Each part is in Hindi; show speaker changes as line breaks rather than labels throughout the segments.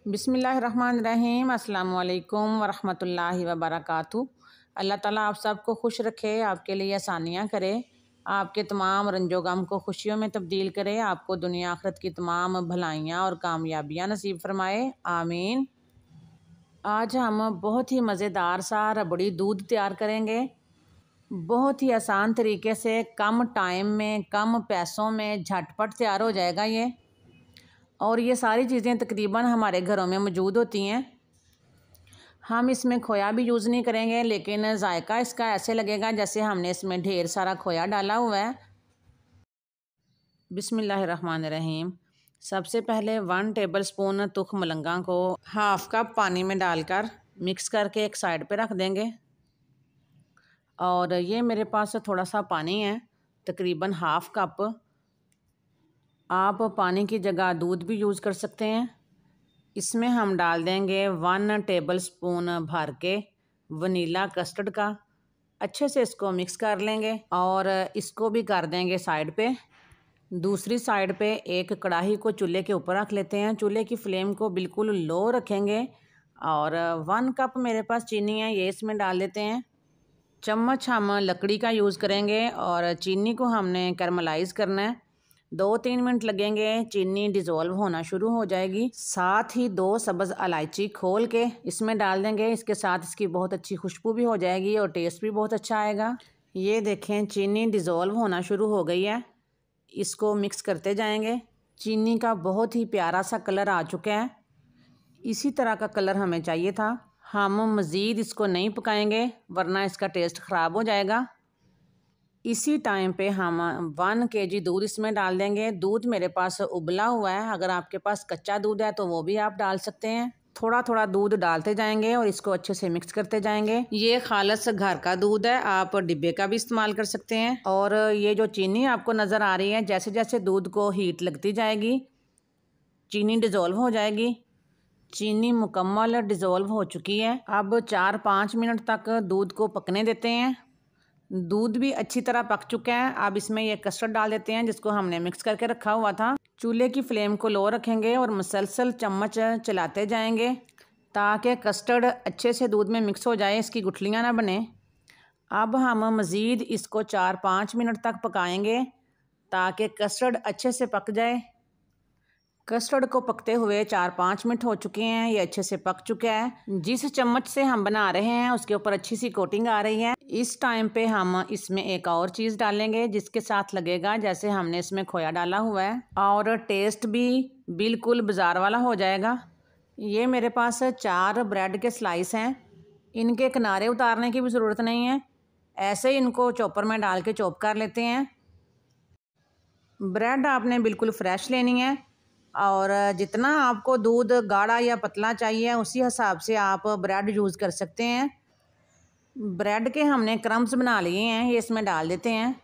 बिस्मिल्लाहिर्रहमानिर्रहीम। अस्सलाम वालेकुम वरहमतुल्लाहि वबरकातुहू। अल्लाह ताला आप सबको खुश रखे, आपके लिए आसानियाँ करे, आपके तमाम रंजो गम को खुशियों में तब्दील करे, आपको दुनिया आखिरत की तमाम भलाइयाँ और कामयाबियाँ नसीब फरमाए, आमीन। आज हम बहुत ही मज़ेदार सा रबड़ी दूध तैयार करेंगे। बहुत ही आसान तरीके से, कम टाइम में, कम पैसों में झटपट तैयार हो जाएगा ये। और ये सारी चीज़ें तकरीबन हमारे घरों में मौजूद होती हैं। हम इसमें खोया भी यूज़ नहीं करेंगे, लेकिन जायका इसका ऐसे लगेगा जैसे हमने इसमें ढेर सारा खोया डाला हुआ है। बिस्मिल्लाहिर्रहमानिर्रहीम। सबसे पहले 1 टेबलस्पून तुख मलंगा को हाफ़ कप पानी में डालकर मिक्स करके एक साइड पे रख देंगे। और ये मेरे पास थोड़ा सा पानी है, तकरीबन हाफ़ कप। आप पानी की जगह दूध भी यूज़ कर सकते हैं। इसमें हम डाल देंगे 1 टेबलस्पून भर के वनीला कस्टर्ड का। अच्छे से इसको मिक्स कर लेंगे और इसको भी कर देंगे साइड पे। दूसरी साइड पे एक कढ़ाई को चूल्हे के ऊपर रख लेते हैं। चूल्हे की फ्लेम को बिल्कुल लो रखेंगे और 1 कप मेरे पास चीनी है, ये इसमें डाल देते हैं। चम्मच हम लकड़ी का यूज़ करेंगे और चीनी को हमने कैरमलाइज़ करना है। 2-3 मिनट लगेंगे, चीनी डिज़ोल्व होना शुरू हो जाएगी। साथ ही 2 सब्ज़ इलायची खोल के इसमें डाल देंगे। इसके साथ इसकी बहुत अच्छी खुशबू भी हो जाएगी और टेस्ट भी बहुत अच्छा आएगा। ये देखें, चीनी डिज़ोल्व होना शुरू हो गई है। इसको मिक्स करते जाएंगे। चीनी का बहुत ही प्यारा सा कलर आ चुका है। इसी तरह का कलर हमें चाहिए था। हम मज़ीद इसको नहीं पकाएंगे वरना इसका टेस्ट ख़राब हो जाएगा। इसी टाइम पे हम 1 kg दूध इसमें डाल देंगे। दूध मेरे पास उबला हुआ है, अगर आपके पास कच्चा दूध है तो वो भी आप डाल सकते हैं। थोड़ा थोड़ा दूध डालते जाएंगे और इसको अच्छे से मिक्स करते जाएंगे। ये खालस घर का दूध है, आप डिब्बे का भी इस्तेमाल कर सकते हैं। और ये जो चीनी आपको नज़र आ रही है, जैसे जैसे दूध को हीट लगती जाएगी चीनी डिज़ोल्व हो जाएगी। चीनी मुकम्मल डिज़ोल्व हो चुकी है। अब 4-5 मिनट तक दूध को पकने देते हैं। दूध भी अच्छी तरह पक चुका है। अब इसमें ये कस्टर्ड डाल देते हैं जिसको हमने मिक्स करके रखा हुआ था। चूल्हे की फ्लेम को लो रखेंगे और मुसलसल चम्मच चलाते जाएंगे ताकि कस्टर्ड अच्छे से दूध में मिक्स हो जाए, इसकी गुठलियाँ ना बने। अब हम मज़ीद इसको 4-5 मिनट तक पकाएंगे ताकि कस्टर्ड अच्छे से पक जाए। कस्टर्ड को पकते हुए 4-5 मिनट हो चुके हैं, ये अच्छे से पक चुका है। जिस चम्मच से हम बना रहे हैं उसके ऊपर अच्छी सी कोटिंग आ रही है। इस टाइम पे हम इसमें एक और चीज़ डालेंगे जिसके साथ लगेगा जैसे हमने इसमें खोया डाला हुआ है और टेस्ट भी बिल्कुल बाज़ार वाला हो जाएगा। ये मेरे पास 4 ब्रेड के स्लाइस हैं। इनके किनारे उतारने की भी ज़रूरत नहीं है, ऐसे ही इनको चॉपर में डाल के चॉप कर लेते हैं। ब्रेड आपने बिल्कुल फ्रेश लेनी है और जितना आपको दूध गाढ़ा या पतला चाहिए उसी हिसाब से आप ब्रेड यूज़ कर सकते हैं। ब्रेड के हमने क्रम्स बना लिए हैं, ये इसमें डाल देते हैं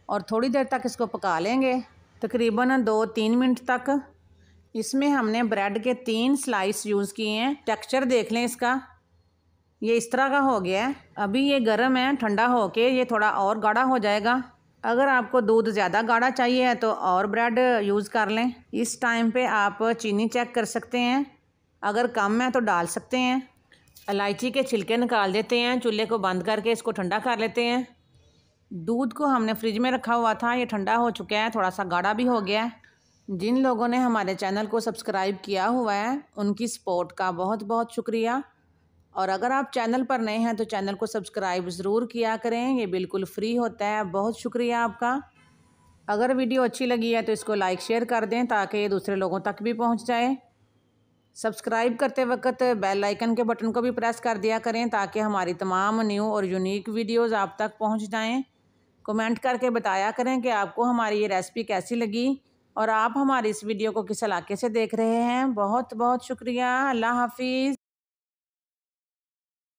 और थोड़ी देर तक इसको पका लेंगे, तकरीबन 2-3 मिनट तक। इसमें हमने ब्रेड के 3 स्लाइस यूज़ किए हैं। टेक्सचर देख लें इसका, ये इस तरह का हो गया है। अभी ये गर्म है, ठंडा होके ये थोड़ा और गाढ़ा हो जाएगा। अगर आपको दूध ज़्यादा गाढ़ा चाहिए तो और ब्रेड यूज़ कर लें। इस टाइम पे आप चीनी चेक कर सकते हैं, अगर कम है तो डाल सकते हैं। इलायची के छिलके निकाल देते हैं, चूल्हे को बंद करके इसको ठंडा कर लेते हैं। दूध को हमने फ्रिज में रखा हुआ था, ये ठंडा हो चुका है, थोड़ा सा गाढ़ा भी हो गया है। जिन लोगों ने हमारे चैनल को सब्सक्राइब किया हुआ है उनकी सपोर्ट का बहुत बहुत शुक्रिया। और अगर आप चैनल पर नए हैं तो चैनल को सब्सक्राइब ज़रूर किया करें, ये बिल्कुल फ्री होता है। बहुत शुक्रिया आपका। अगर वीडियो अच्छी लगी है तो इसको लाइक शेयर कर दें ताकि ये दूसरे लोगों तक भी पहुंच जाए। सब्सक्राइब करते वक्त बेल आइकन के बटन को भी प्रेस कर दिया करें ताकि हमारी तमाम न्यू और यूनिक वीडियोज़ आप तक पहुँच जाएँ। कमेंट करके बताया करें कि आपको हमारी ये रेसिपी कैसी लगी और आप हमारी इस वीडियो को किस इलाके से देख रहे हैं। बहुत बहुत शुक्रिया। अल्लाह हाफिज़।